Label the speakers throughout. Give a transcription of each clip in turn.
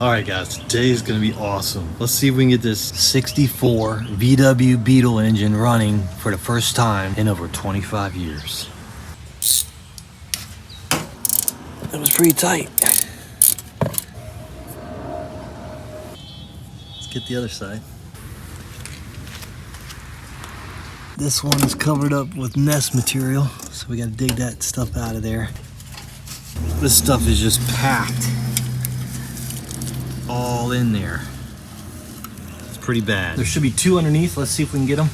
Speaker 1: Alright guys, today is going to be awesome. Let's see if we can get this 64 VW Beetle engine running for the first time in over 25 years. That was pretty tight. Let's get the other side. This one is covered up with nest material, so we got to dig that stuff out of there. This stuff is just packed all in there. It's pretty bad. There should be two underneath. Let's see if we can get them.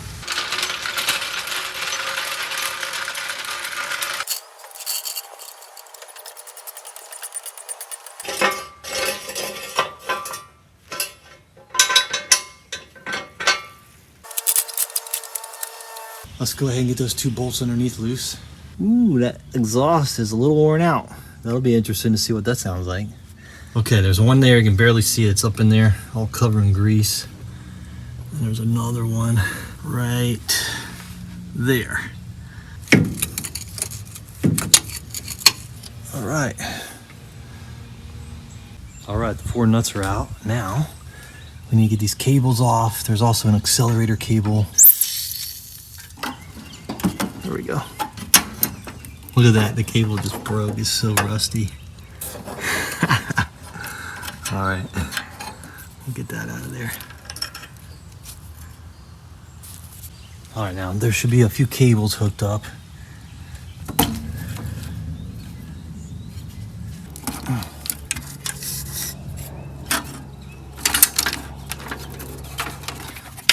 Speaker 1: Let's go ahead and get those two bolts underneath loose. Ooh, that exhaust is a little worn out. That'll be interesting to see what that sounds like. Okay, there's one there, you can barely see it. It's up in there, all covered in grease. And there's another one right there. All right. All right, the four nuts are out. Now, we need to get these cables off. There's also an accelerator cable. There we go. Look at that, the cable just broke, it's so rusty. All right, we'll get that out of there. All right, now there should be a few cables hooked up.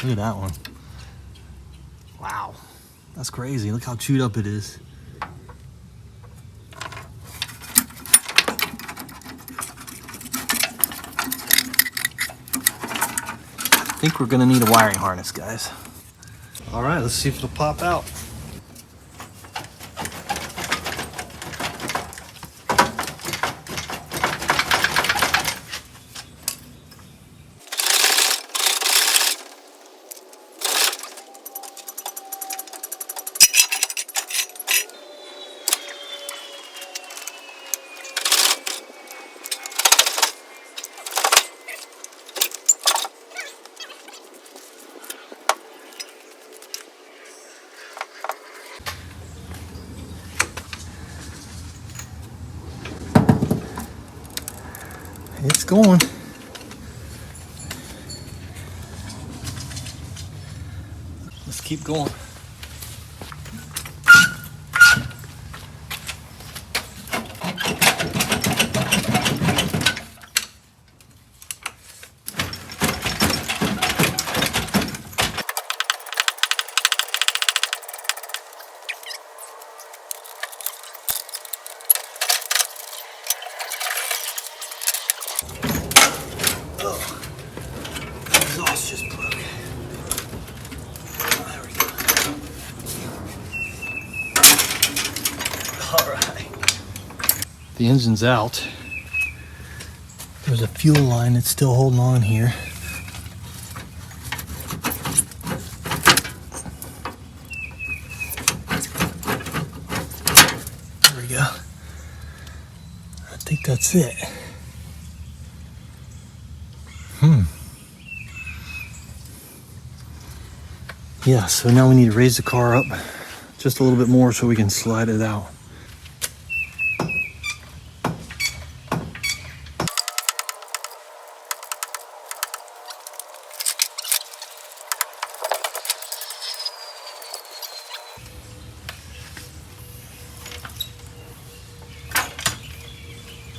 Speaker 1: Look at that one. Wow, that's crazy. Look how chewed up it is. I think we're gonna need a wiring harness, guys. All right, let's see if it'll pop out. It's going. Let's keep going. Exhaust just broke. There we go. All right. The engine's out. There's a fuel line that's still holding on here. There we go. I think that's it. Yeah, so now we need to raise the car up just a little bit more so we can slide it out.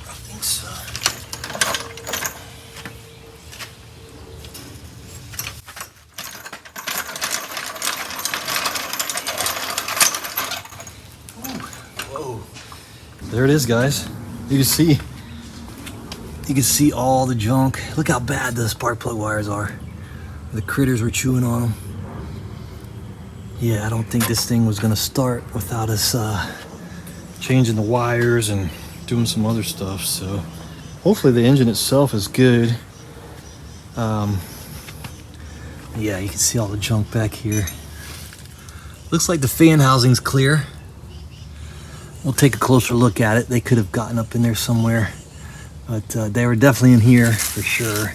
Speaker 1: I think so. There it is, guys. You can see all the junk. Look how bad the spark plug wires are. The critters were chewing on them. Yeah, I don't think this thing was gonna start without us changing the wires and doing some other stuff. So hopefully the engine itself is good. Yeah, you can see all the junk back here. Looks like the fan housing's clear. We'll take a closer look at it. They could have gotten up in there somewhere. But they were definitely in here for sure.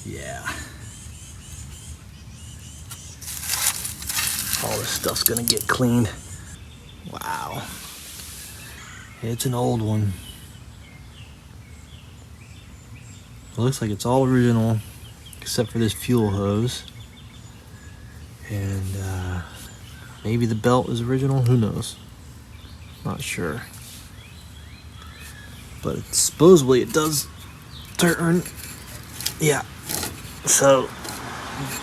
Speaker 1: Yeah. All this stuff's gonna get cleaned. Wow. It's an old one. It looks like it's all original except for this fuel hose. And maybe the belt is original, who knows? Not sure. But supposedly it does turn. Yeah. So,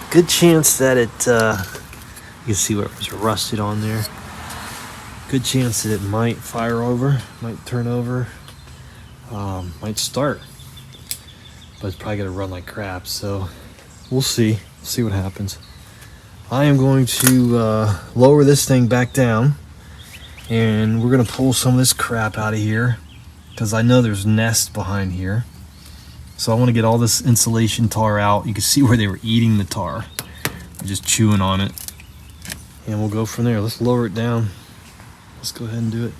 Speaker 1: good chance that it, you can see what was rusted on there. Good chance that it might fire over, might turn over, might start. But it's probably gonna run like crap, so we'll see. See what happens. I am going to lower this thing back down, and we're gonna pull some of this crap out of here because I know there's nests behind here. So I want to get all this insulation tar out. You can see where they were eating the tar, just chewing on it, and we'll go from there. Let's lower it down. Let's go ahead and do it.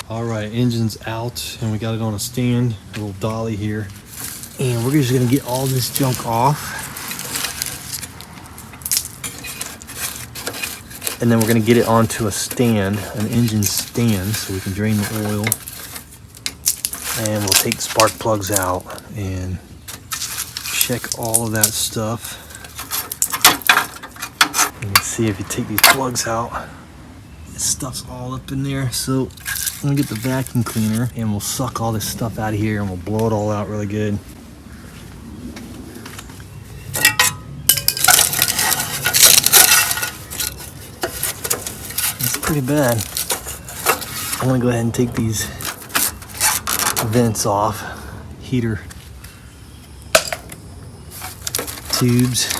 Speaker 1: All right, engine's out, and we got it on a stand, a little dolly here. And we're just gonna get all this junk off. And then we're gonna get it onto a stand, an engine stand, so we can drain the oil. And we'll take the spark plugs out and check all of that stuff. You can see if you take these plugs out, this stuff's all up in there. So I'm gonna get the vacuum cleaner and we'll suck all this stuff out of here and we'll blow it all out really good. It's pretty bad. I'm gonna go ahead and take these vents off, heater tubes.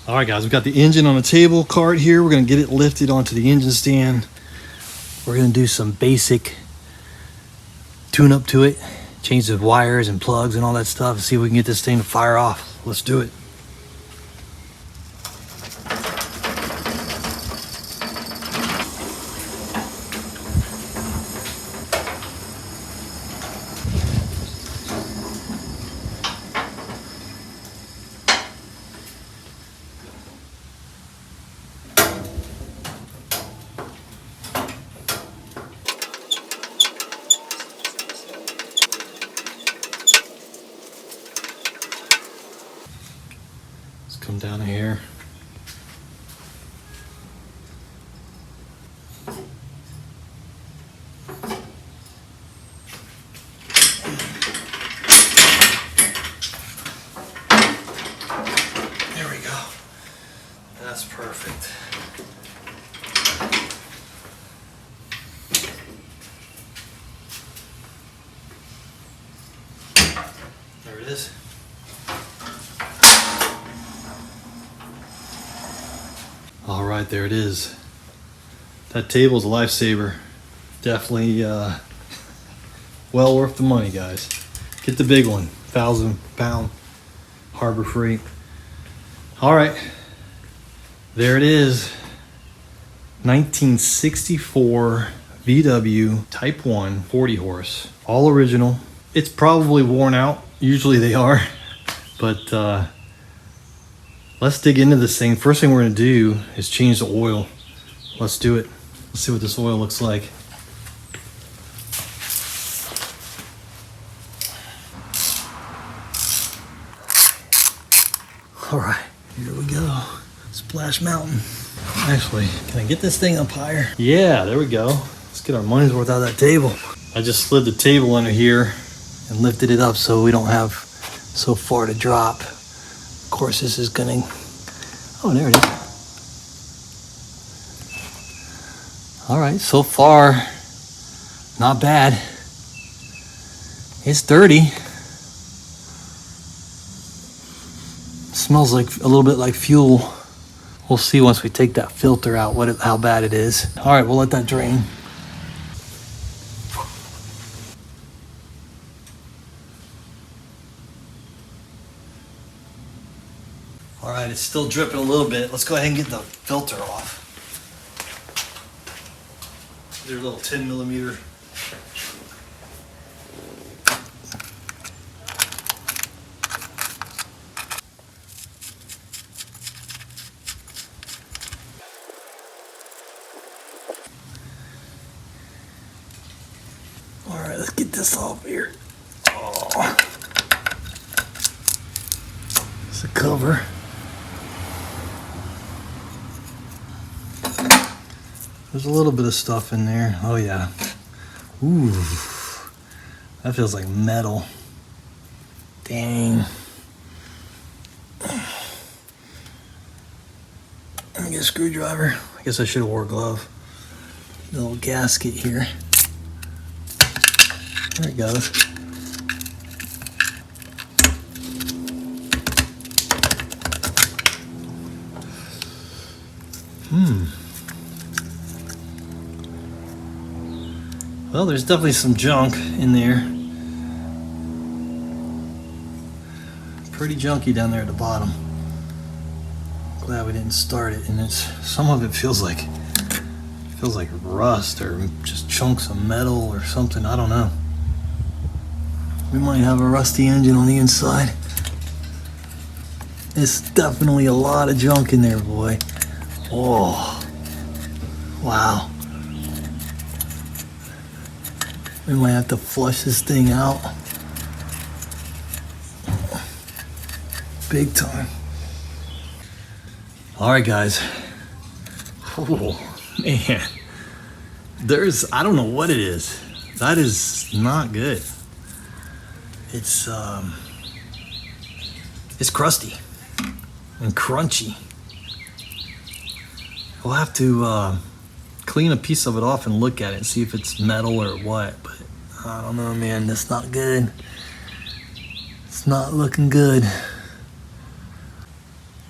Speaker 1: All right, guys, we've got the engine on a table cart here. We're gonna get it lifted onto the engine stand. We're gonna do some basic tune up to it, change the wires and plugs and all that stuff, and see if we can get this thing to fire off. Let's do it. Come down here. There we go. That's perfect. There it is. All right, there it is. That table's a lifesaver. Definitely well worth the money, guys. Get the big one, 1,000-pound Harbor Freight. All right, there it is. 1964 VW Type 1 40 horse, all original. It's probably worn out. Usually they are. But let's dig into this thing. First thing we're going to do is change the oil. Let's do it. Let's see what this oil looks like. All right, here we go. Splash Mountain. Actually, can I get this thing up higher? Yeah, there we go. Let's get our money's worth out of that table. I just slid the table under here and lifted it up so we don't have so far to drop. Of course, this is gonna, oh, there it is. All right, so far, not bad. It's dirty. Smells like a little bit like fuel. We'll see once we take that filter out how bad it is. All right, we'll let that drain. All right, it's still dripping a little bit. Let's go ahead and get the filter off. There's a little 10 millimeter. All right, let's get this off here. Oh. It's a cover. There's a little bit of stuff in there. Oh yeah. Ooh, that feels like metal. Dang. Let me get a screwdriver. I guess I should have wore a glove. The little gasket here. There it goes. Well, there's definitely some junk in there. Pretty junky down there at the bottom. Glad we didn't start it, and some of it feels like rust or just chunks of metal or something. I don't know. We might have a rusty engine on the inside. It's definitely a lot of junk in there, boy. Oh, wow. We might have to flush this thing out. Big time. All right, guys. Oh, man. I don't know what it is. That is not good. It's crusty and crunchy. We'll have to clean a piece of it off and look at it and see if it's metal or what, but I don't know, man. That's not good. It's not looking good.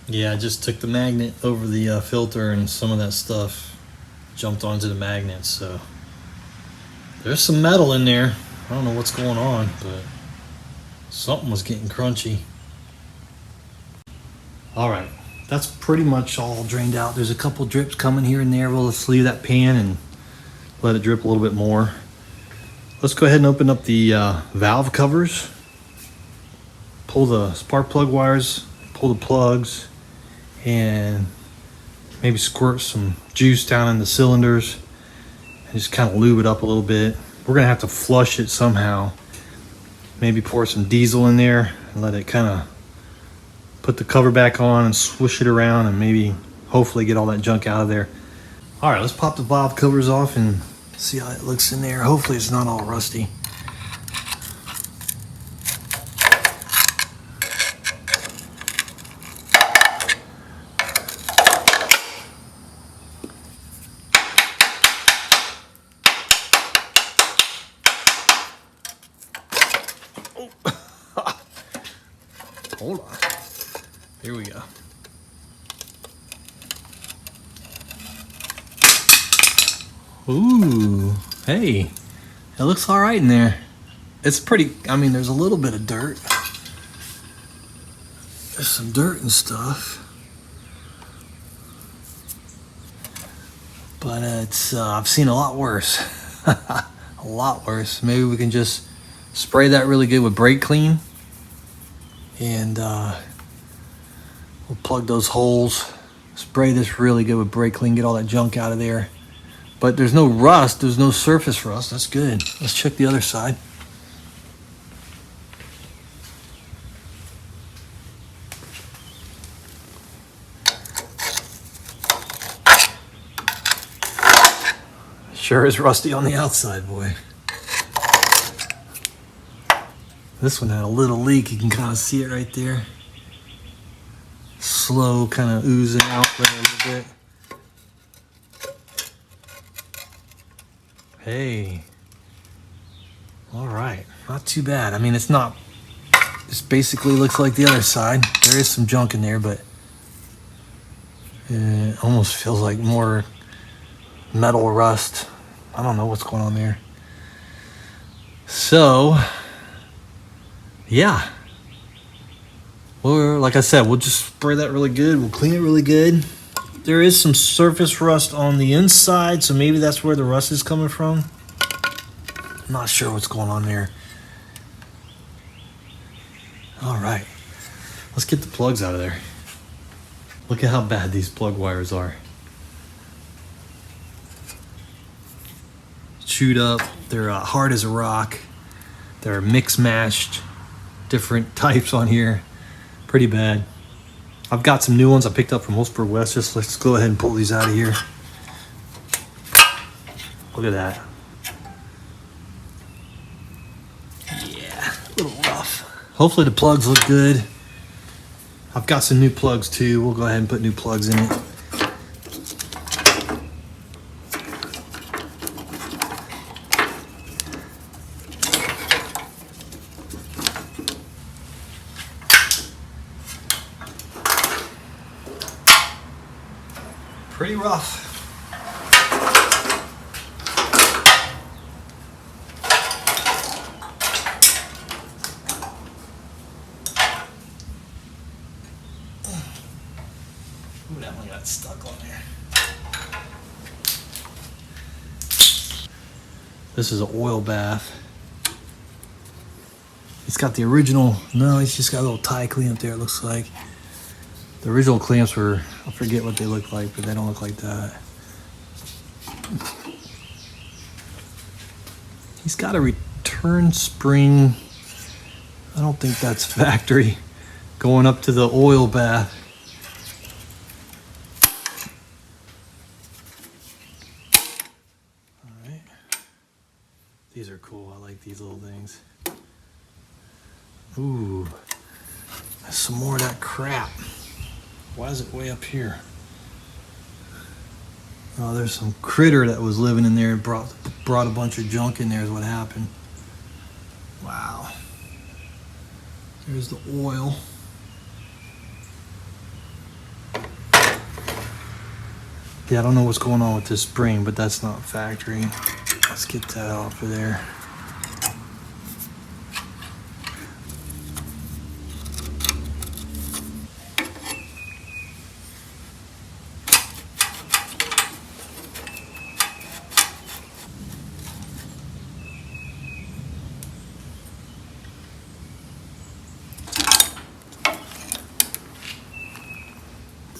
Speaker 1: Yeah, I just took the magnet over the filter and some of that stuff jumped onto the magnet, so there's some metal in there. I don't know what's going on, but something was getting crunchy. All right, that's pretty much all drained out. There's a couple drips coming here and there. Well, let's leave that pan and let it drip a little bit more. Let's go ahead and open up the valve covers. Pull the spark plug wires, pull the plugs, and maybe squirt some juice down in the cylinders and just kind of lube it up a little bit. We're gonna have to flush it somehow. Maybe pour some diesel in there and let it kind of put the cover back on and swish it around and maybe hopefully get all that junk out of there. All right, let's pop the valve covers off and see how it looks in there. Hopefully it's not all rusty. Hold on. Here we go. Ooh, hey, it looks all right in there. It's pretty, I mean, there's a little bit of dirt. There's some dirt and stuff. But it's, I've seen a lot worse. A lot worse. Maybe we can just Spray that really good with brake clean, and we'll plug those holes. Spray this really good with brake clean, get all that junk out of there. But there's no rust, there's no surface rust. That's good. Let's check the other side. Sure is rusty on the outside, boy. This one had a little leak. You can kind of see it right there. Slow, kind of oozing out there a little bit. Hey. All right. Not too bad. I mean, it's not... This basically looks like the other side. There is some junk in there, but it almost feels like more metal rust. I don't know what's going on there. So, yeah. Well, like I said, we'll just spray that really good. We'll clean it really good. There is some surface rust on the inside, so maybe that's where the rust is coming from. I'm not sure what's going on there. All right. Let's get the plugs out of there. Look at how bad these plug wires are. Chewed up. They're hard as a rock. They're mix matched, different types on here. Pretty bad. I've got some new ones I picked up from Wolfsburg West. Let's go ahead and pull these out of here. Look at that. Yeah, a little rough. Hopefully the plugs look good. I've got some new plugs too. We'll go ahead and put new plugs in it. Pretty rough. Ooh, that one got stuck on there. This is an oil bath. It's got the original, no, it's just got a little tie clamp there, it looks like. The original clamps were, I forget what they look like, but they don't look like that. He's got a return spring. I don't think that's factory. Going up to the oil bath. All right. These are cool. I like these little things. Ooh, there's some more of that crap. Why is it way up here? Oh, there's some critter that was living in there and brought a bunch of junk in there is what happened. Wow. There's the oil. Yeah, I don't know what's going on with this spring, but that's not factory. Let's get that off of there.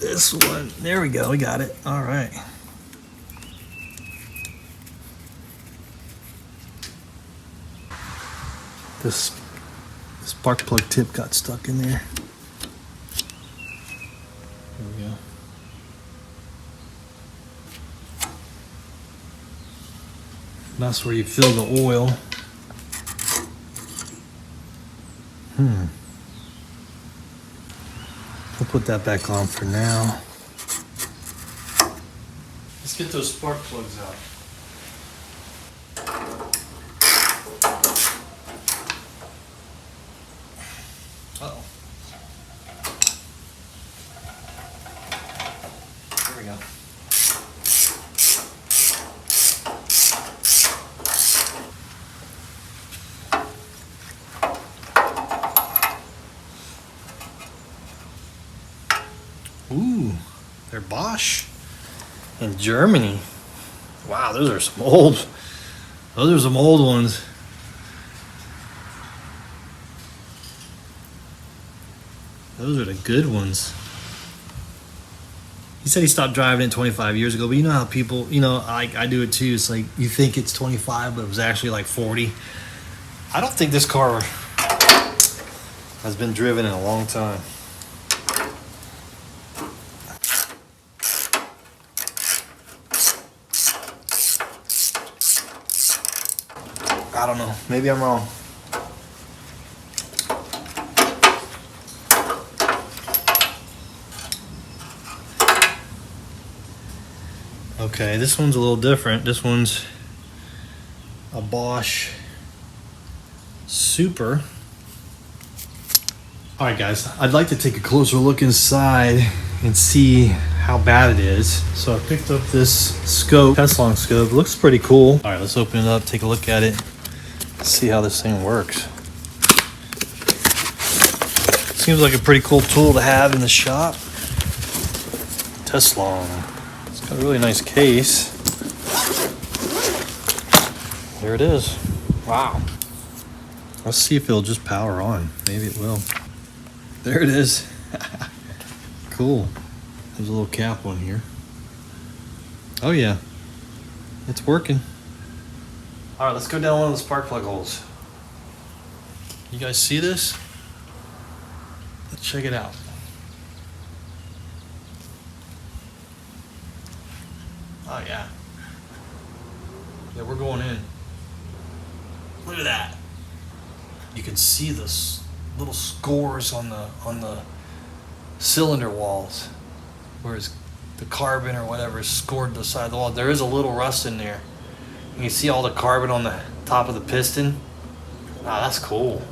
Speaker 1: This one, there we go, we got it. All right. This spark plug tip got stuck in there. There we go. That's where you fill the oil. We'll put that back on for now. Let's get those spark plugs out. Uh-oh. There we go. Ooh, they're Bosch in Germany. Wow, those are some old ones. Those are the good ones. He said he stopped driving it 25 years ago, but you know how people, you know, I do it too. It's like you think it's 25, but it was actually like 40. I don't think this car has been driven in a long time. I don't know. Maybe I'm wrong. Okay, this one's a little different. This one's a Bosch Super. All right, guys, I'd like to take a closer look inside and see how bad it is. So I picked up this scope, Teslong scope. It looks pretty cool. All right, let's open it up, take a look at it, see how this thing works. Seems like a pretty cool tool to have in the shop. Teslong. It's got a really nice case. There it is. Wow. Let's see if it'll just power on. Maybe it will. There it is. Cool. There's a little cap on here. Oh yeah, it's working. All right, let's go down one of the spark plug holes. You guys see this? Let's check it out. Oh yeah. Yeah, we're going in. Look at that. You can see this little scores on the cylinder walls, whereas the carbon or whatever is scored to the side of the wall. There is a little rust in there. You can see all the carbon on the top of the piston. Wow, that's cool.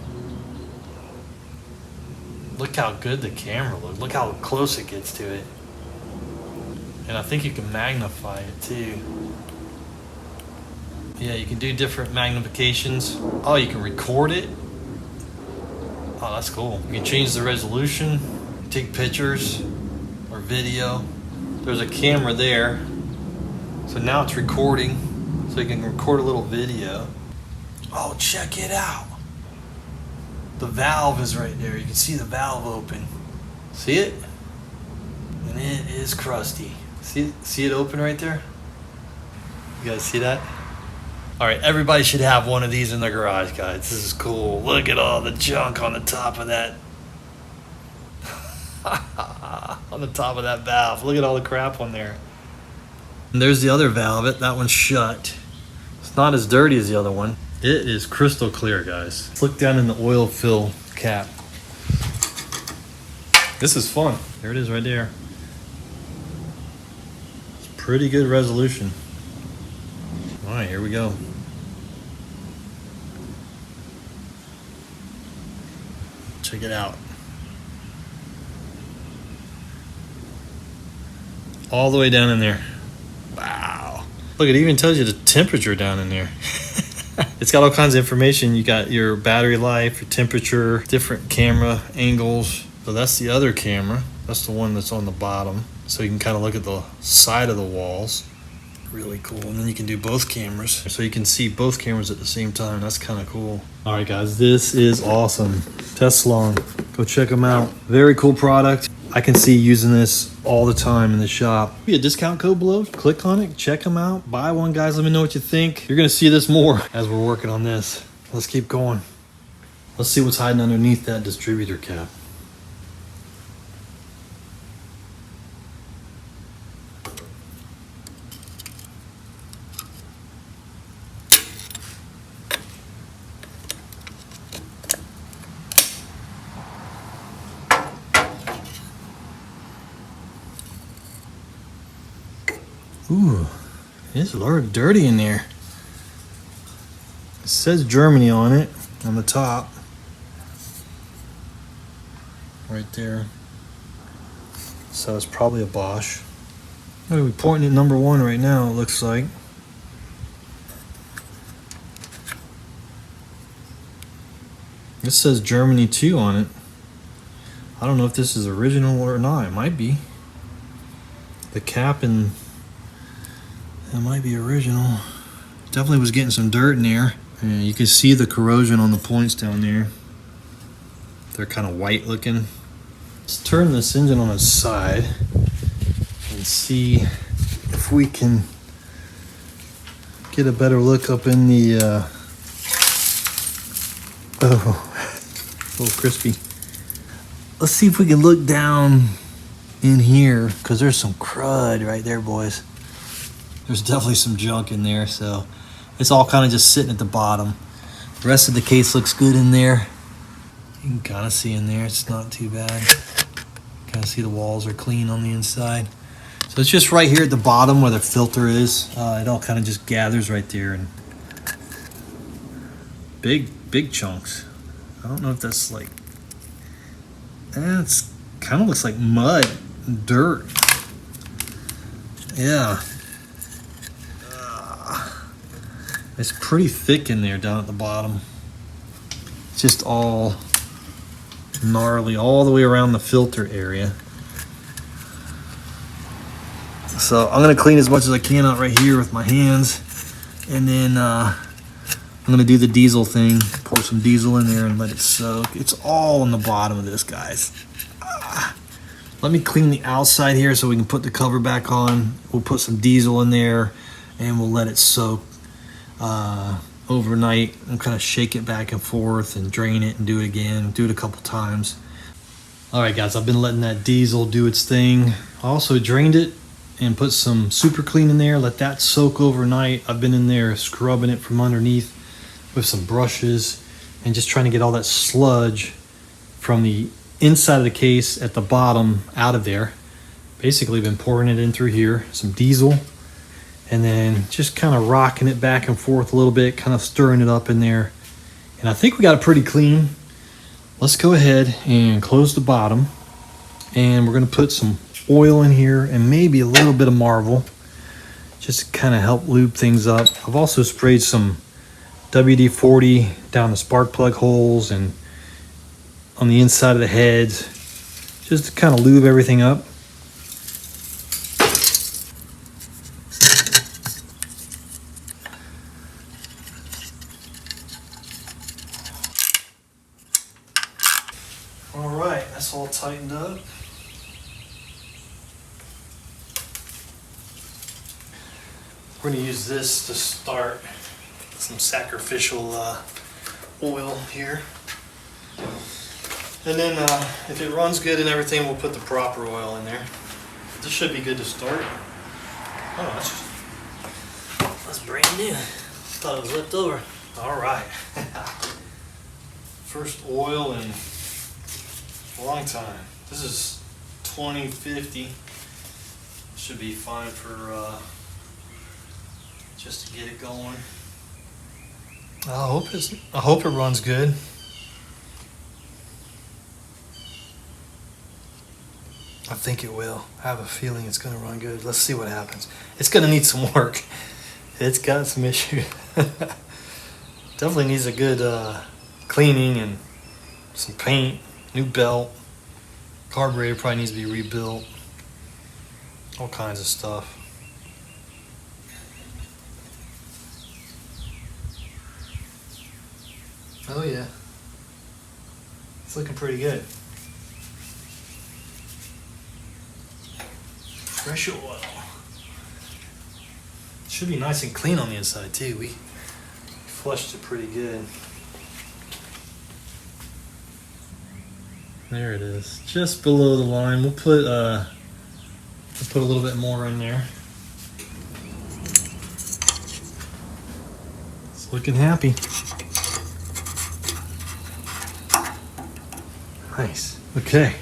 Speaker 1: Look how good the camera looks. Look how close it gets to it. And I think you can magnify it too. Yeah, you can do different magnifications. Oh, you can record it. Oh, that's cool. You can change the resolution, take pictures or video. There's a camera there. So now it's recording. So you can record a little video. Oh, check it out. The valve is right there. You can see the valve open. See it? And it is crusty. See it open right there? You guys see that? All right, everybody should have one of these in their garage, guys. This is cool. Look at all the junk on the top of that. On the top of that valve. Look at all the crap on there. And there's the other valve. That one's shut. It's not as dirty as the other one. It is crystal clear, guys. Let's look down in the oil fill cap. This is fun. There it is right there. It's pretty good resolution. All right, here we go. Check it out. All the way down in there. Wow. Look, it even tells you the temperature down in there. It's got all kinds of information. You got your battery life, your temperature, different camera angles. So that's the other camera. That's the one that's on the bottom. So you can kind of look at the side of the walls. Really cool. And then you can do both cameras. So you can see both cameras at the same time. That's kind of cool. All right, guys, this is awesome. Teslong. Go check them out. Very cool product. I can see using this all the time in the shop. Be a discount code below. Click on it. Check them out. Buy one, guys. Let me know what you think. You're going to see this more as we're working on this. Let's keep going. Let's see what's hiding underneath that distributor cap. Ooh, it's a lot dirty in there. It says Germany on it, on the top. Right there. So it's probably a Bosch. We're pointing at number 1 right now, it looks like. This says Germany 2 on it. I don't know if this is original or not. It might be. The cap and that might be original. Definitely was getting some dirt in there. And you can see the corrosion on the points down there. They're kind of white looking. Let's turn this engine on its side and see if we can get a better look up in the, oh, a little crispy. Let's see if we can look down in here, because there's some crud right there, boys. There's definitely some junk in there, so it's all kind of just sitting at the bottom. The rest of the case looks good in there. You can kind of see in there, it's not too bad. Kind of see the walls are clean on the inside. So it's just right here at the bottom where the filter is. It all kind of just gathers right there, and big chunks. I don't know if that's like, it's kind of looks like mud, dirt. Yeah. It's pretty thick in there down at the bottom. It's just all gnarly all the way around the filter area. So I'm gonna clean as much as I can out right here with my hands, and then I'm gonna do the diesel thing, pour some diesel in there and let it soak. It's all on the bottom of this, guys. Let me clean the outside here so we can put the cover back on. We'll put some diesel in there and we'll let it soak overnight, and kind of shake it back and forth and drain it and do it again, do it a couple times. All right, guys, I've been letting that diesel do its thing. I also drained it and put some super clean in there, let that soak overnight. I've been in there scrubbing it from underneath with some brushes and just trying to get all that sludge from the inside of the case at the bottom out of there. Basically been pouring it in through here, some diesel, and then just kind of rocking it back and forth a little bit, kind of stirring it up in there. And I think we got it pretty clean. Let's go ahead and close the bottom, and we're gonna put some oil in here and maybe a little bit of Marvel just to kind of help lube things up. I've also sprayed some WD-40 down the spark plug holes and on the inside of the heads, just to kind of lube everything up. All right, that's all tightened up. We're gonna use this to start some sacrificial oil here. And then if it runs good and everything, we'll put the proper oil in there. This should be good to start. Oh, that's brand new. Thought it was left over. All right. First oil in a long time. This is 2050. Should be fine for just to get it going. I hope it runs good. I think it will. I have a feeling it's going to run good. Let's see what happens. It's going to need some work. It's got some issues. Definitely needs a good cleaning and some paint, new belt. Carburetor probably needs to be rebuilt. All kinds of stuff. Oh yeah. It's looking pretty good. Fresh oil. Should be nice and clean on the inside too. We flushed it pretty good. There it is, just below the line. We'll put a little bit more in there. It's looking happy. Nice. Okay.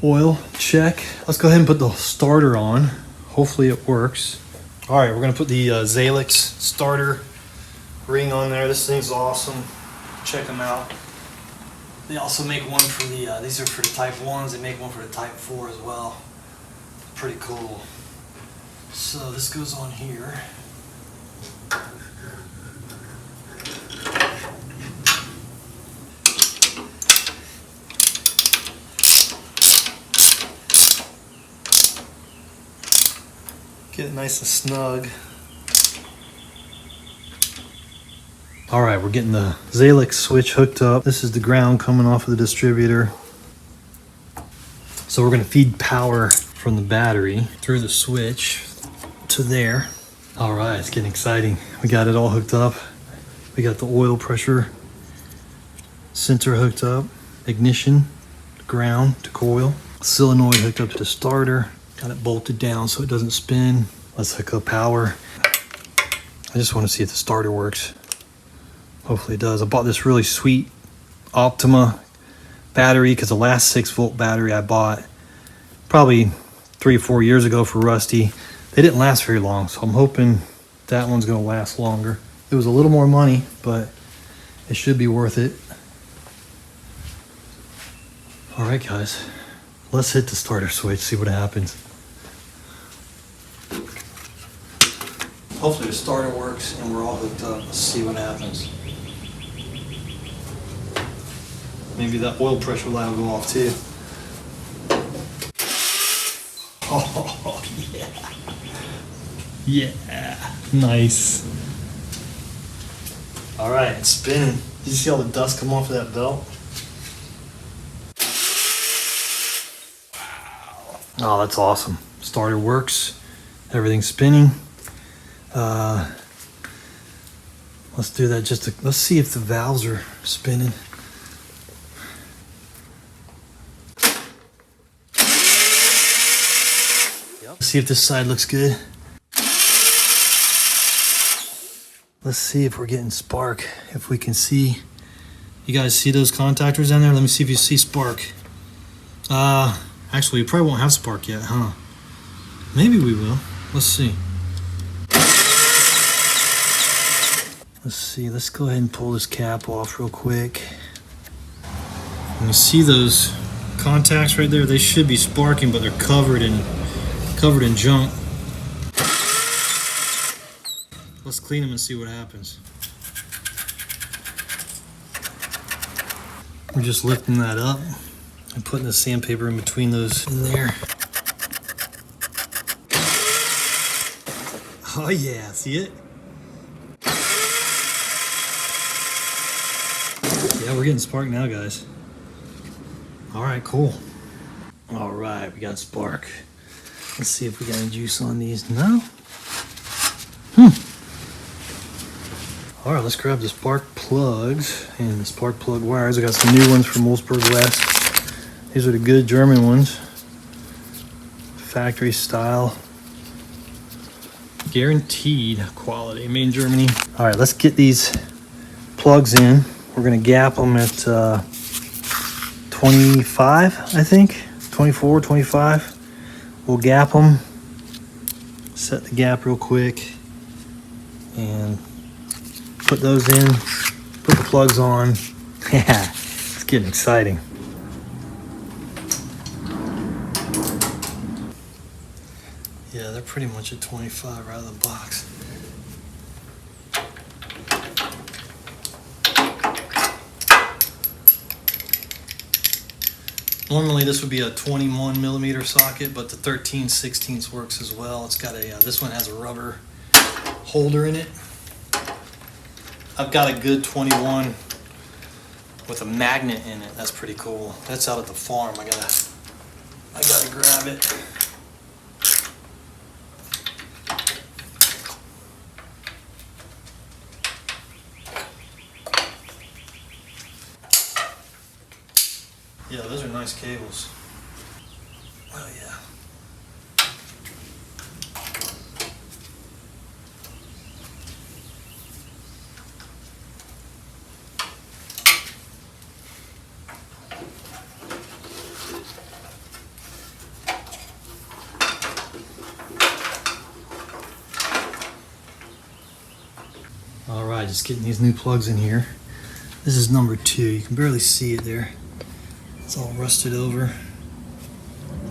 Speaker 1: Oil check. Let's go ahead and put the starter on. Hopefully it works. All right, we're gonna put the Zalix starter ring on there. This thing's awesome. Check them out. They also make one for the, these are for the Type 1s. They make one for the Type 4 as well. Pretty cool. So this goes on here. Get it nice and snug. All right, we're getting the Zalix switch hooked up. This is the ground coming off of the distributor. So we're gonna feed power from the battery through the switch to there. All right, it's getting exciting. We got it all hooked up. We got the oil pressure sensor hooked up, ignition, ground to coil, solenoid hooked up to the starter, got it bolted down so it doesn't spin. Let's hook up power. I just want to see if the starter works. Hopefully it does. I bought this really sweet Optima battery because the last 6-volt battery I bought probably 3 or 4 years ago for Rusty, they didn't last very long, so I'm hoping that one's going to last longer. It was a little more money, but it should be worth it. All right, guys, let's hit the starter switch, see what happens. Hopefully the starter works and we're all hooked up. Let's see what happens. Maybe that oil pressure light will go off too. Oh, yeah. Yeah, nice. All right, it's spinning. Did you see all the dust come off of that belt? Wow. Oh, that's awesome. Starter works. Everything's spinning. Let's do that let's see if the valves are spinning. Yep. See if this side looks good. Let's see if we're getting spark, if we can see. You guys see those contactors down there? Let me see if you see spark. Actually, we probably won't have spark yet, huh? Maybe we will. Let's see. Let's see, let's go ahead and pull this cap off real quick. And you see those contacts right there? They should be sparking, but they're covered in junk. Let's clean them and see what happens. We're just lifting that up and putting the sandpaper in between those in there. Oh yeah, see it? Yeah, we're getting spark now, guys. All right, cool. All right, we got spark. Let's see if we got any juice on these. No? All right, let's grab the spark plugs and the spark plug wires. I got some new ones from Wolfsburg West. These are the good German ones. Factory style. Guaranteed quality, made in Germany. All right, let's get these plugs in. We're gonna gap them at 25, I think, 24, 25. We'll gap them, set the gap real quick, and put those in, put the plugs on. Yeah, it's getting exciting. Yeah, they're pretty much at 25 right out of the box. Normally this would be a 21 millimeter socket, but the 13/16 works as well. It's got a, this one has a rubber holder in it. I've got a good 21 with a magnet in it. That's pretty cool. That's out at the farm. I gotta grab it. Yeah, those are nice cables. Oh yeah. All right, just getting these new plugs in here. This is number 2. You can barely see it there. It's all rusted over.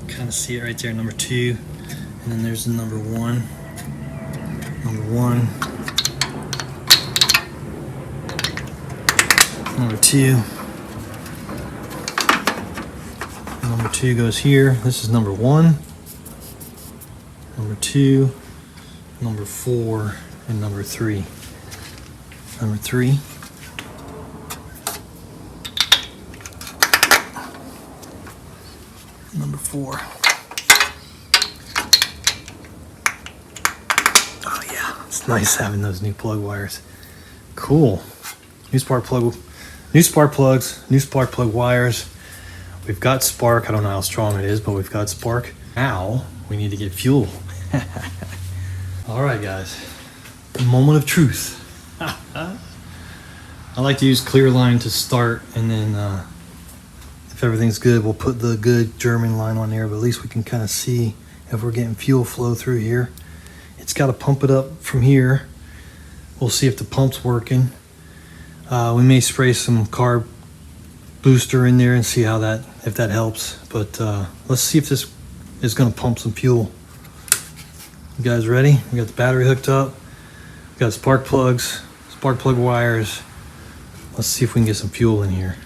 Speaker 1: Kind of see it right there, number 2. And then there's the number 1. Number 1. Number 2. Number 2 goes here. This is number 1. Number 2. Number 4. And number 3. Number 3. Number 4. Oh yeah, it's nice having those new plug wires. Cool. New spark plugs, new spark plug wires. We've got spark. I don't know how strong it is, but we've got spark. Now we need to get fuel. All right, guys. The moment of truth. I like to use clear line to start, and then if everything's good, we'll put the good German line on there, but at least we can kind of see if we're getting fuel flow through here. It's got to pump it up from here. We'll see if the pump's working. We may spray some carb booster in there and see how if that helps, but let's see if this is going to pump some fuel. You guys ready? We got the battery hooked up. We got spark plugs, spark plug wires. Let's see if we can get some fuel in here.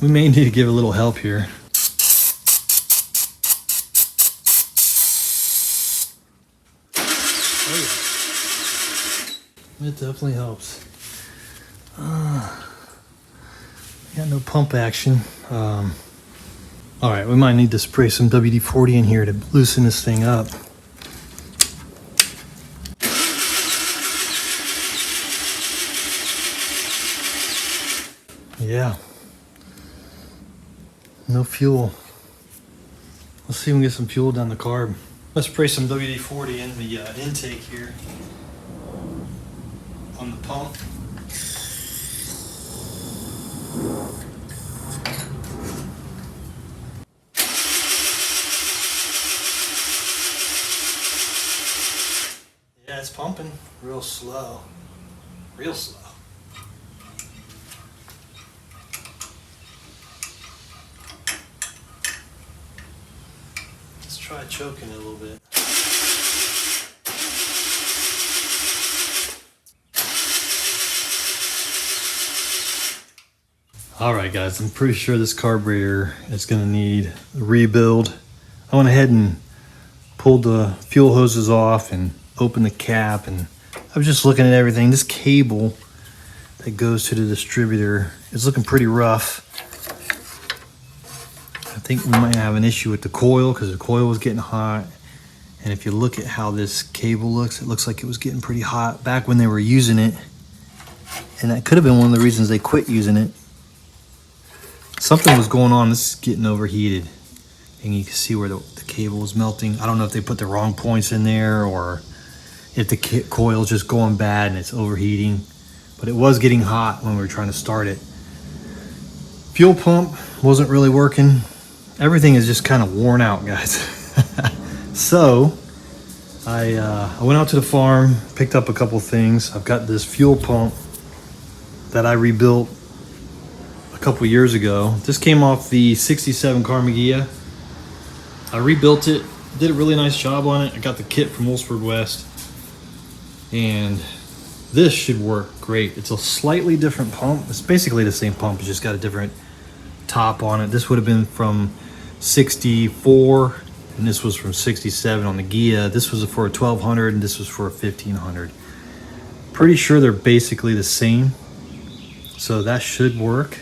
Speaker 1: We may need to give a little help here. Oh yeah. It definitely helps. Got no pump action. All right, we might need to spray some WD-40 in here to loosen this thing up. Yeah. No fuel. Let's see if we can get some fuel down the carb. Let's spray some WD-40 in the intake here on the pump. Yeah, it's pumping real slow. Real slow. Let's try choking it a little bit. All right, guys, I'm pretty sure this carburetor is going to need a rebuild. I went ahead and pulled the fuel hoses off and opened the cap, and I was just looking at everything. This cable that goes to the distributor is looking pretty rough. I think we might have an issue with the coil because the coil was getting hot. And if you look at how this cable looks, it looks like it was getting pretty hot back when they were using it. And that could have been one of the reasons they quit using it. Something was going on. This is getting overheated. And you can see where the cable is melting. I don't know if they put the wrong points in there or if the coil is just going bad and it's overheating. But it was getting hot when we were trying to start it. Fuel pump wasn't really working. Everything is just kind of worn out, guys. So I went out to the farm, picked up a couple things. I've got this fuel pump that I rebuilt a couple years ago. This came off the 67 Carmagia. I rebuilt it, did a really nice job on it. I got the kit from Wolfsburg West, and this should work great. It's a slightly different pump. It's basically the same pump, it's just got a different top on it. This would have been from 64, and this was from 67 on the Gia. This was for a 1200, and this was for a 1500. Pretty sure they're basically the same, so that should work.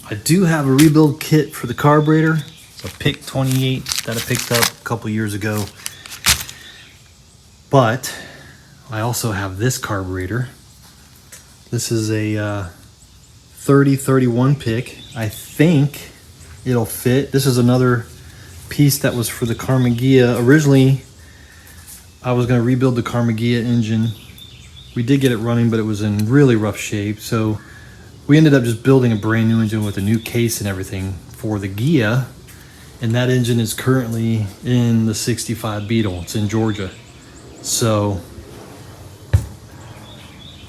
Speaker 1: I do have a rebuild kit for the carburetor. It's a PIC 28 that I picked up a couple years ago. But I also have this carburetor. This is a 3031 PIC. I think it'll fit. This is another piece that was for the Carmagia. Originally, I was going to rebuild the Carmagia engine. We did get it running, but it was in really rough shape. So we ended up just building a brand new engine with a new case and everything for the Gia. And that engine is currently in the 65 Beetle. It's in Georgia. So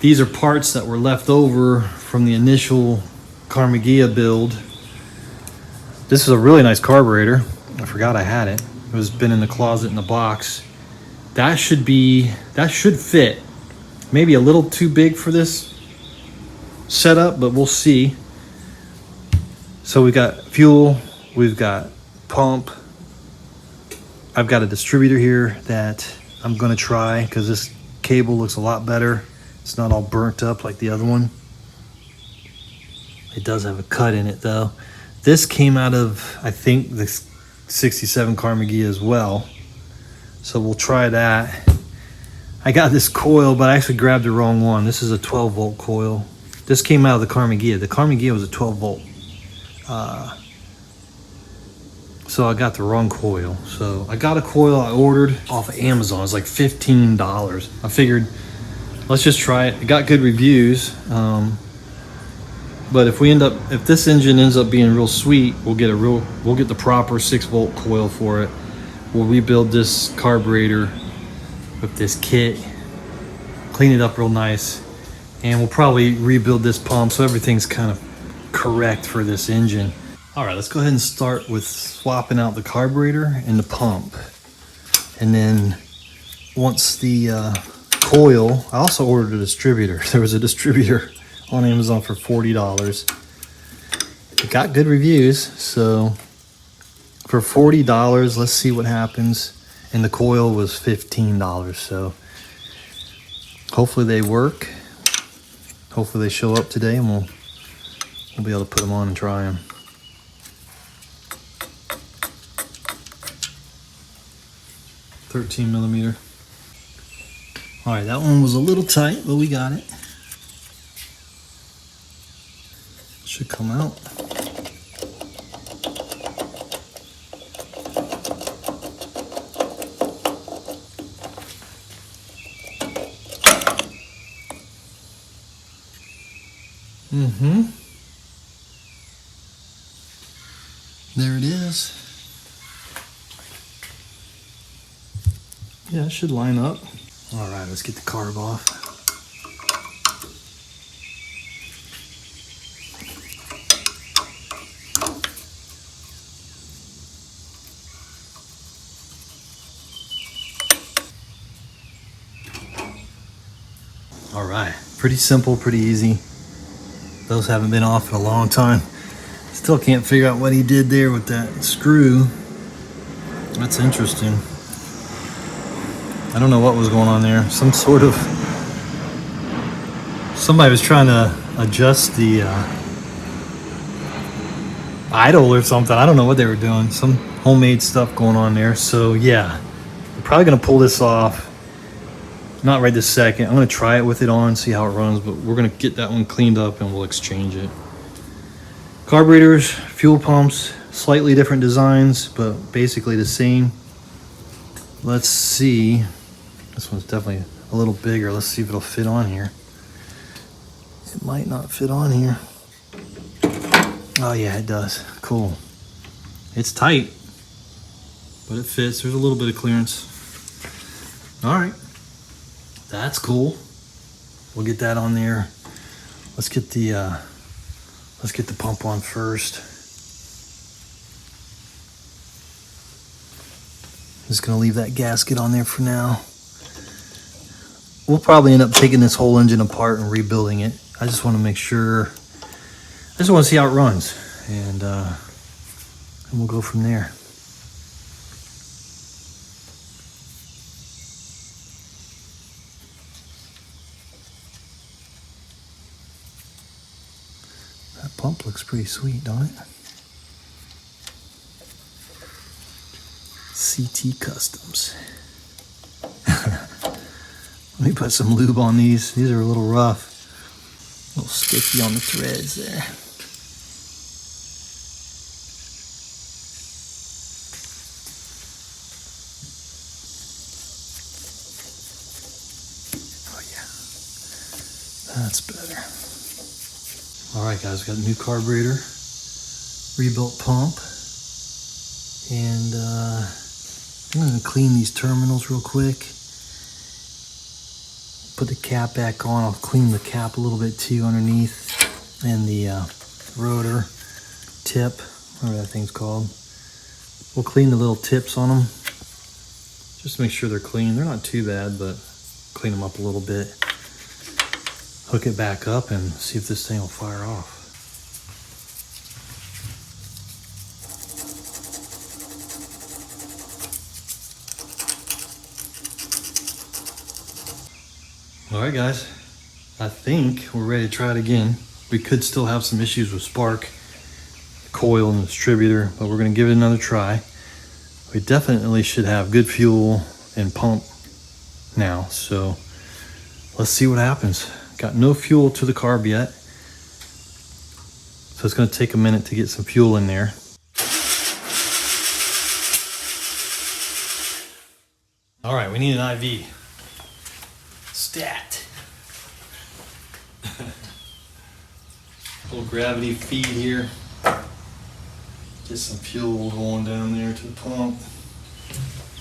Speaker 1: these are parts that were left over from the initial Carmagia build. This is a really nice carburetor. I forgot I had it. It was been in the closet in the box. That should fit. Maybe a little too big for this setup, but we'll see. So we've got fuel, we've got pump. I've got a distributor here that I'm gonna try because this cable looks a lot better It's not all burnt up like the other one. It does have a cut in it though. This came out of, I think, the 67 Carnegie as well. So we'll try that. I got this coil, but I actually grabbed the wrong one. This is a 12 volt coil. This came out of the Carnegie. The Carnegie was a 12 volt. So I got the wrong coil. So I got a coil I ordered off of Amazon. It's like $15. I figured, let's just try it. It got good reviews. But if this engine ends up being real sweet, we'll get the proper 6 volt coil for it. We'll rebuild this carburetor with this kit, clean it up real nice, and we'll probably rebuild this pump so everything's kind of correct for this engine. All right, let's go ahead and start with swapping out the carburetor and the pump. And then once the coil, I also ordered a distributor. There was a distributor on Amazon for $40. It got good reviews, so for $40, let's see what happens. And the coil was $15, so hopefully they work. Hopefully they show up today, and we'll be able to put them on and try them. $13mm. All right, that one was a little tight, but we got it. Should come out. There it is. Yeah, it should line up. All right, let's get the carb off. All right, pretty simple, pretty easy. Those haven't been off in a long time. Still can't figure out what he did there with that screw. That's interesting. I don't know what was going on there. Somebody was trying to adjust the idle or something. I don't know what they were doing. Some homemade stuff going on there. So yeah, we're probably gonna pull this off. Not right this second. I'm gonna try it with it on, see how it runs, but we're gonna get that one cleaned up and we'll exchange it. Carburetors, fuel pumps, slightly different designs, but basically the same. Let's see. This one's definitely a little bigger. Let's see if it'll fit on here. It might not fit on here. Oh yeah, it does. Cool. It's tight, but it fits. There's a little bit of clearance. All right. That's cool. We'll get that on there. Let's get the pump on first. Just gonna leave that gasket on there for now. We'll probably end up taking this whole engine apart and rebuilding it. I just want to make sure. I just want to see how it runs, and we'll go from there. That pump looks pretty sweet, don't it? CT Customs. Let me put some lube on these. These are a little rough. A little sticky on the threads there. Oh yeah. That's better. All right, guys, we got a new carburetor, rebuilt pump, and I'm gonna clean these terminals real quick. Put the cap back on. I'll clean the cap a little bit too underneath, and the rotor tip, whatever that thing's called. We'll clean the little tips on them, just to make sure they're clean. They're not too bad, but clean them up a little bit. Hook it back up and see if this thing will fire off. All right, guys, I think we're ready to try it again. We could still have some issues with spark, coil, and the distributor, but we're gonna give it another try. We definitely should have good fuel and pump now, so let's see what happens. Got no fuel to the carb yet, so it's gonna take a minute to get some fuel in there. All right, we need an IV. Stat. Little gravity feed here. Get some fuel going down there to the pump.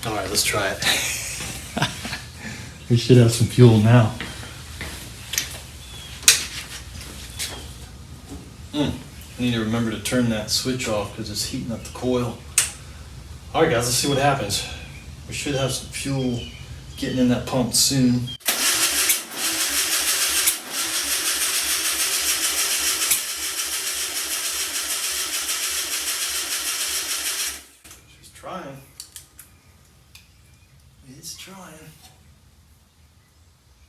Speaker 1: All right, let's try it. We should have some fuel now. I need to remember to turn that switch off because it's heating up the coil. All right, guys, let's see what happens. We should have some fuel getting in that pump soon. She's trying. It's trying.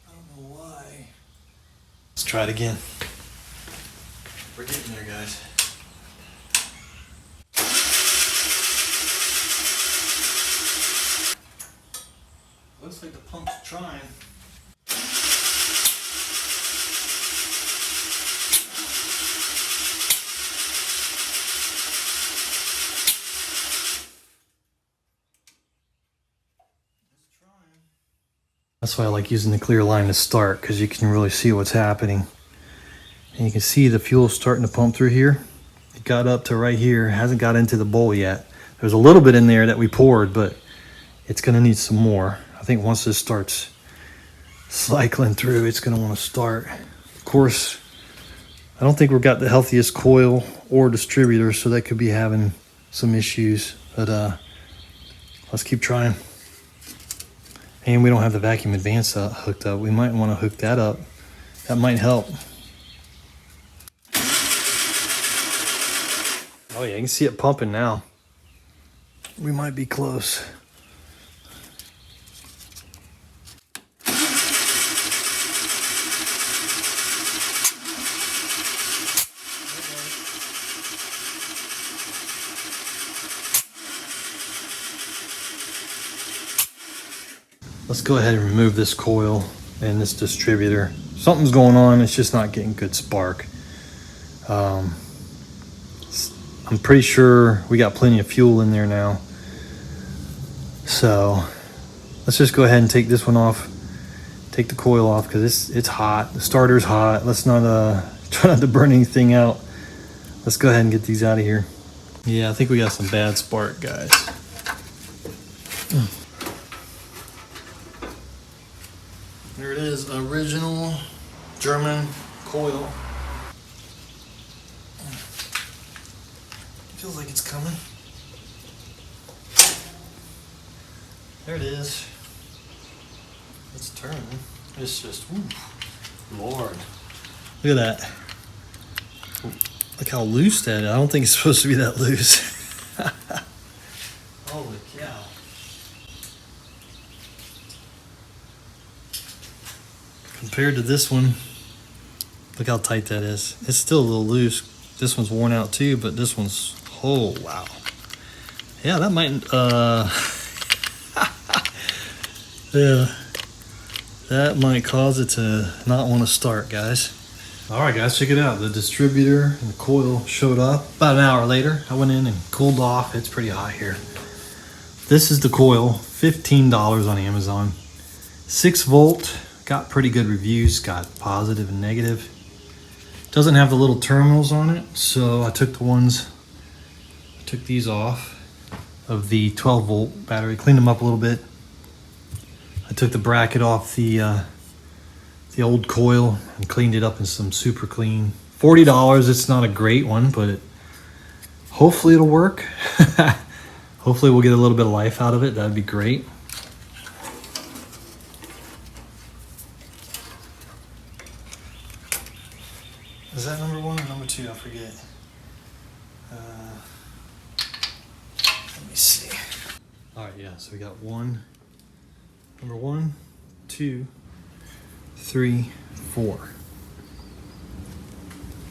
Speaker 1: I don't know why. Let's try it again. We're getting there, guys. Looks like the pump's trying. That's why I like using the clear line to start, because you can really see what's happening. And you can see the fuel starting to pump through here. It got up to right here, hasn't got into the bowl yet. There's a little bit in there that we poured, but it's gonna need some more. I think once this starts cycling through, it's gonna wanna start. Of course, I don't think we've got the healthiest coil or distributor, so that could be having some issues, but let's keep trying. And we don't have the vacuum advance hooked up. We might wanna hook that up. That might help. Oh yeah, you can see it pumping now. We might be close. Let's go ahead and remove this coil and this distributor. Something's going on, it's just not getting good spark. I'm pretty sure we got plenty of fuel in there now. So let's just go ahead and take this one off. Take the coil off because it's hot. The starter's hot. Let's not try not to burn anything out. Let's go ahead and get these out of here. Yeah, I think we got some bad spark, guys. There it is, original German coil. Feels like it's coming. There it is. It's turning. It's just, ooh, Lord. Look at that. Look how loose that is. I don't think it's supposed to be that loose. Holy cow. Compared to this one, look how tight that is. It's still a little loose. This one's worn out too, but this one's, oh wow. Yeah, that might, yeah, that might cause it to not want to start, guys. All right, guys, check it out. The distributor and the coil showed up about an hour later. I went in and cooled off. It's pretty hot here. This is the coil, $15 on Amazon. 6 volt. Got pretty good reviews, got positive and negative. Doesn't have the little terminals on it, so I took these off of the 12 volt battery, cleaned them up a little bit. I took the bracket off the old coil and cleaned it up in some super clean. $40, it's not a great one, but hopefully it'll work. Hopefully we'll get a little bit of life out of it, that'd be great. Is that number 1 or number 2? I forget. Let me see. All right, yeah, so we got number 1, 2, 3, 4.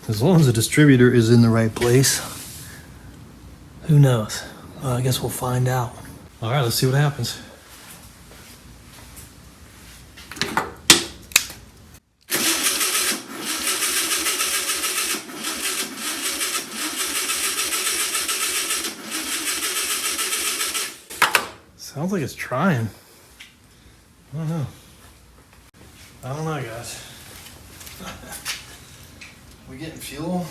Speaker 1: As long as the distributor is in the right place, who knows? I guess we'll find out. All right, let's see what happens. Sounds like it's trying. I don't know. I don't know, guys. We getting fuel?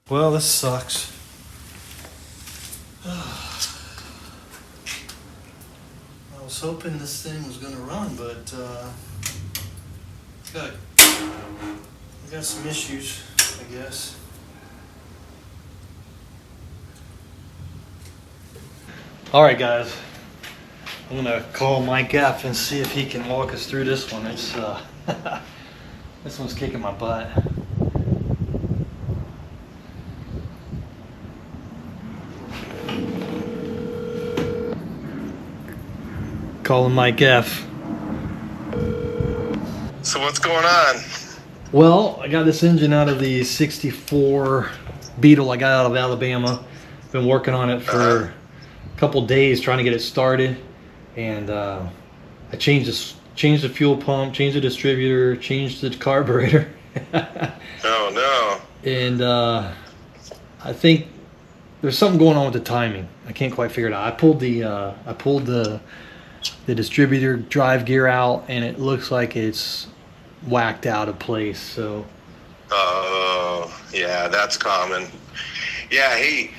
Speaker 1: Well, this sucks. I was hoping this thing was gonna run, but we got some issues, I guess. All right, guys. I'm gonna call Mike F and see if he can walk us through this one. It's this one's kicking my butt. Calling Mike F.
Speaker 2: So what's going on?
Speaker 1: Well, I got this engine out of the 64 Beetle I got out of Alabama. Been working on it for a couple days trying to get it started, and I changed the fuel pump, changed the distributor, changed the carburetor.
Speaker 2: Oh no.
Speaker 1: And I think there's something going on with the timing. I can't quite figure it out. I pulled the distributor drive gear out, and it looks like it's whacked out of place. So
Speaker 2: yeah, that's common. Yeah, hey,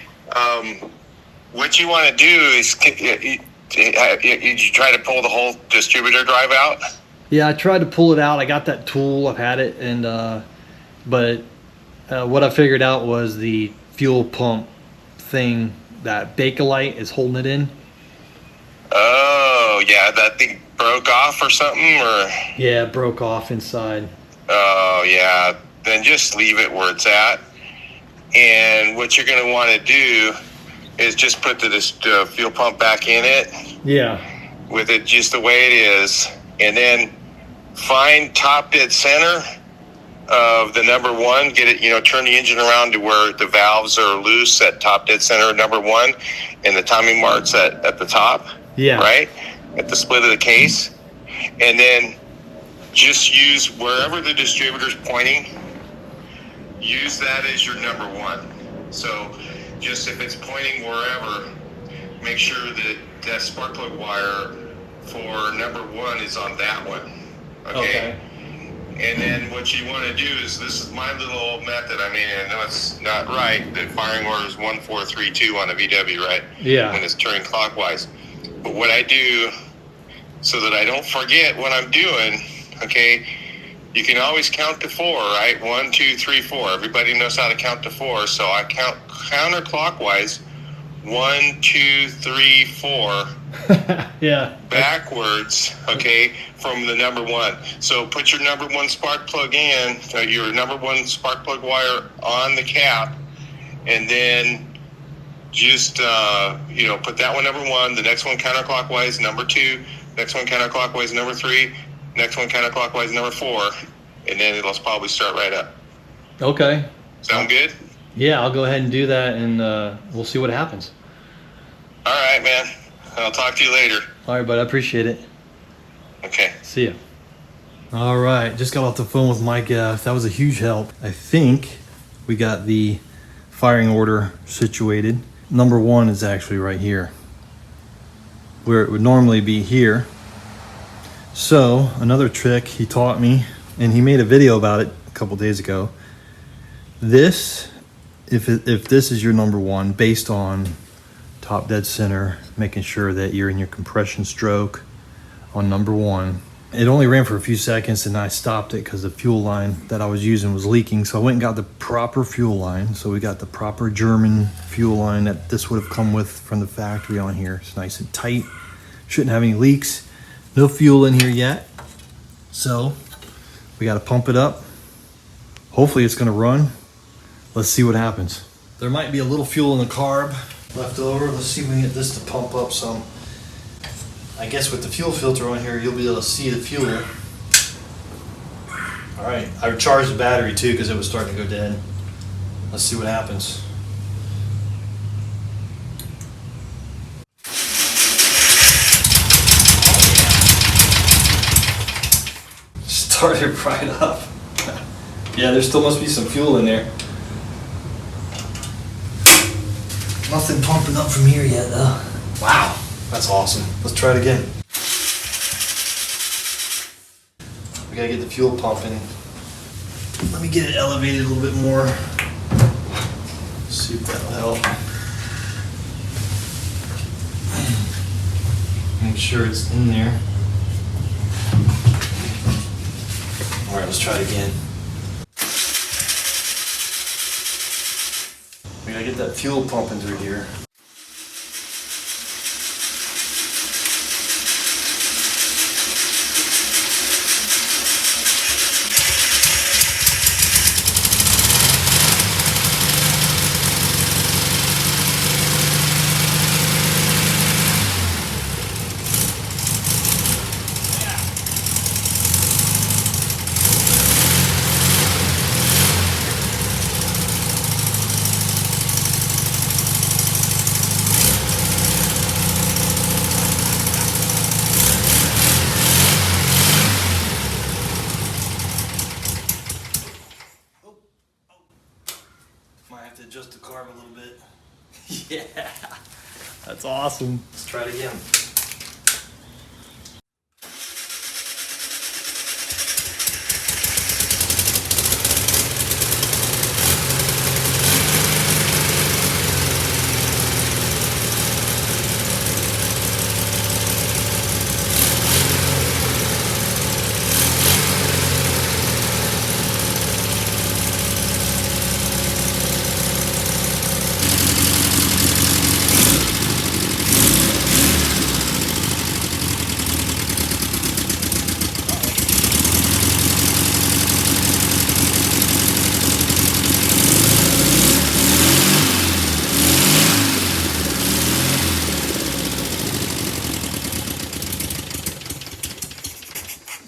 Speaker 2: what you want to do is you try to pull the whole distributor drive out.
Speaker 1: Yeah, I tried to pull it out. I got that tool, I've had it, and but what I figured out was the fuel pump thing, that Bakelite is holding it in.
Speaker 2: Oh yeah, that thing broke off or something, or
Speaker 1: yeah, it broke off inside.
Speaker 2: Oh yeah, then just leave it where it's at. And what you're going to want to do is just put the fuel pump back in it.
Speaker 1: Yeah.
Speaker 2: With it just the way it is, and then find top dead center of the number one. Get it, turn the engine around to where the valves are loose at top dead center of number one, and the timing marks at the top.
Speaker 1: Yeah.
Speaker 2: Right at the split of the case, and then just use wherever the distributor's pointing. Use that as your number one. So just if it's pointing wherever, make sure that spark plug wire for number one is on that one. Okay. And then what you want to do is, this is my little old method. I mean, I know it's not right that firing order is 1432 on a VW, right?
Speaker 1: Yeah.
Speaker 2: When it's turning clockwise. But what I do, so that I don't forget what I'm doing, okay, you can always count to four, right? 1, 2, 3, 4. Everybody knows how to count to four. So I count counterclockwise. 1, 2, 3, 4.
Speaker 1: Yeah.
Speaker 2: Backwards, okay, from the number one. So put your number one spark plug in, your number one spark plug wire on the cap, and then just, put that one number one, the next one counterclockwise, number two, next one counterclockwise, number three, next one counterclockwise, number four, and then it'll probably start right up.
Speaker 1: Okay.
Speaker 2: Sound good?
Speaker 1: Yeah, I'll go ahead and do that, and we'll see what happens.
Speaker 2: All right, man. I'll talk to you later.
Speaker 1: All right, bud. I appreciate it.
Speaker 2: Okay.
Speaker 1: See ya. All right. Just got off the phone with Mike F. That was a huge help. I think we got the firing order situated. Number one is actually right here, where it would normally be here. So another trick he taught me, and he made a video about it a couple days ago. This, if this is your number one, based on top dead center, making sure that you're in your compression stroke on number one. It only ran for a few seconds, and I stopped it because the fuel line that I was using was leaking. So I went and got the proper fuel line. So we got the proper German fuel line that this would have come with from the factory on here. It's nice and tight. Shouldn't have any leaks. No fuel in here yet. So we got to pump it up. Hopefully it's going to run. Let's see what happens. There might be a little fuel in the carb. left over. Let's see if we can get this to pump up some. I guess with the fuel filter on here, you'll be able to see the fuel. All right, I charged the battery too because it was starting to go dead. Let's see what happens. Started right up. Yeah, there still must be some fuel in there. Nothing pumping up from here yet though. Wow, that's awesome. Let's try it again. We gotta get the fuel pumping. Let me get it elevated a little bit more. See if that'll help. Make sure it's in there. All right, let's try it again. We gotta get that fuel pumping through here. Might have to adjust the carb a little bit. Yeah, that's awesome. Let's try it again.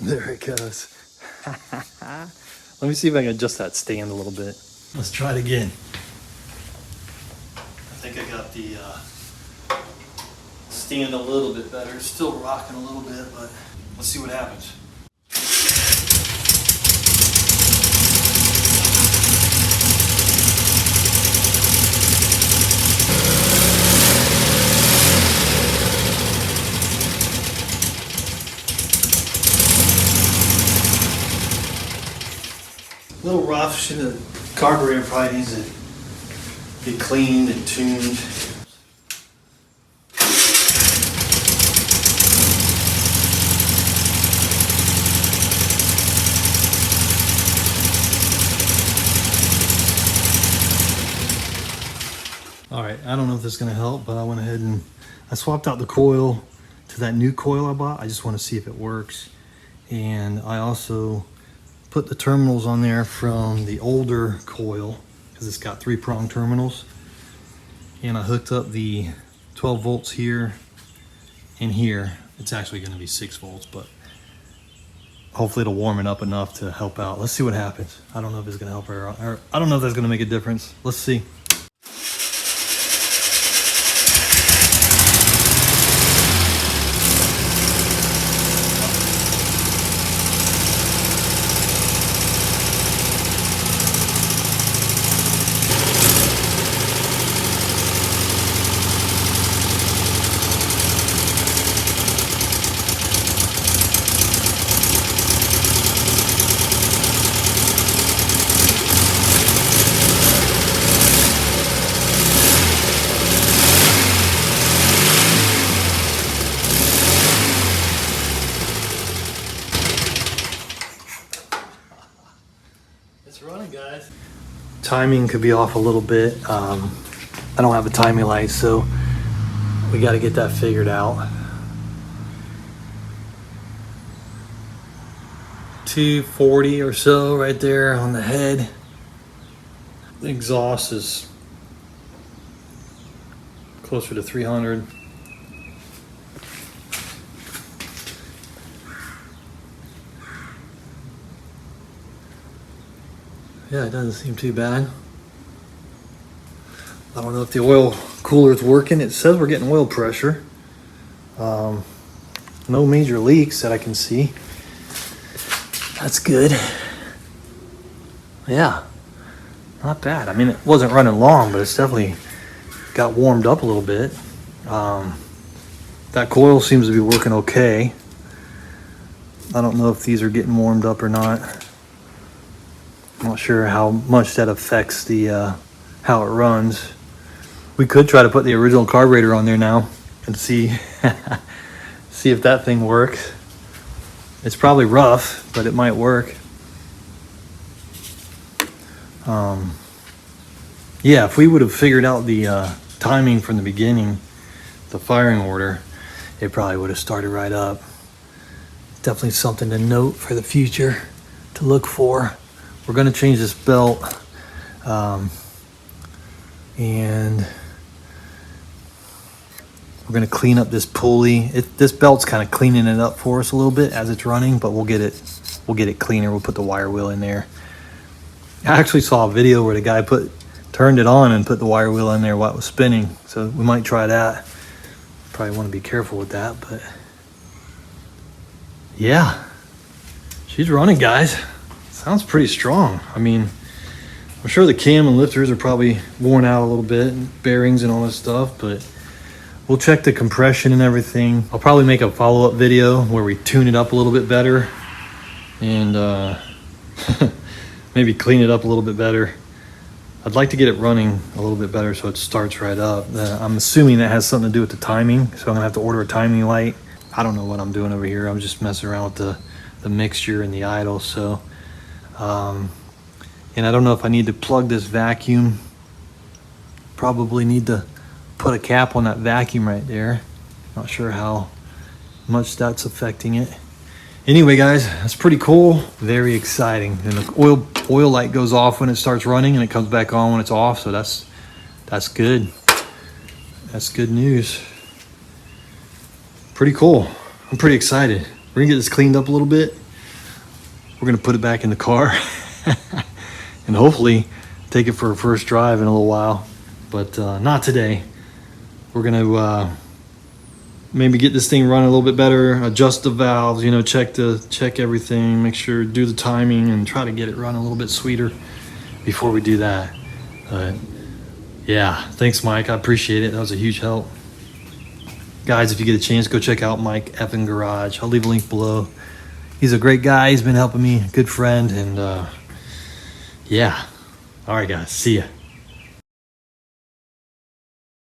Speaker 1: There it goes. Let me see if I can adjust that stand a little bit. Let's try it again. I think I got the stand a little bit better. It's still rocking a little bit, but let's see what happens. A little rough. The carburetor probably needs to be cleaned and tuned. All right, I don't know if this is going to help, but I went ahead and I swapped out the coil to that new coil I bought. I just want to see if it works. And I also put the terminals on there from the older coil because it's got 3-prong terminals. And I hooked up the 12 volts here and here. It's actually going to be 6 volts, but hopefully it'll warm it up enough to help out. Let's see what happens. I don't know if it's going to help or I don't know if that's going to make a difference. Let's see. It's running, guys. Timing could be off a little bit. I don't have a timing light, so we got to get that figured out. 240 or so right there on the head. The exhaust is closer to 300. Yeah, it doesn't seem too bad. I don't know if the oil cooler is working. It says we're getting oil pressure. No major leaks that I can see. That's good. Yeah, not bad. I mean, it wasn't running long, but it's definitely got warmed up a little bit. That coil seems to be working okay. I don't know if these are getting warmed up or not. I'm not sure how much that affects the how it runs. We could try to put the original carburetor on there now and see see if that thing works. It's probably rough, but it might work. Yeah, if we would have figured out the timing from the beginning, the firing order, it probably would have started right up. Definitely something to note for the future to look for. We're going to change this belt, and we're going to clean up this pulley. This belt's kind of cleaning it up for us a little bit as it's running, but we'll get it cleaner. We'll put the wire wheel in there. I actually saw a video where the guy turned it on and put the wire wheel in there while it was spinning, so we might try that. Probably want to be careful with that, but yeah, she's running, guys. Sounds pretty strong. I mean, I'm sure the cam and lifters are probably worn out a little bit, and bearings and all this stuff, but we'll check the compression and everything. I'll probably make a follow-up video where we tune it up a little bit better and maybe clean it up a little bit better. I'd like to get it running a little bit better so it starts right up. I'm assuming that has something to do with the timing, so I'm gonna have to order a timing light. I don't know what I'm doing over here. I'm just messing around with the mixture and the idle. So, and I don't know if I need to plug this vacuum. Probably need to put a cap on that vacuum right there. Not sure how much that's affecting it. Anyway, guys, that's pretty cool. Very exciting. And the oil light goes off when it starts running, and it comes back on when it's off. So that's good. That's good news. Pretty cool. I'm pretty excited. We're gonna get this cleaned up a little bit. We're gonna put it back in the car and hopefully take it for a first drive in a little while, but not today. We're gonna maybe get this thing running a little bit better, adjust the valves, you know, check everything, make sure, do the timing, and try to get it running a little bit sweeter before we do that. But yeah, thanks, Mike. I appreciate it. That was a huge help. Guys, if you get a chance, go check out Mike Effin Garage. I'll leave a link below. He's a great guy. He's been helping me, good friend, and yeah. All right, guys, see ya.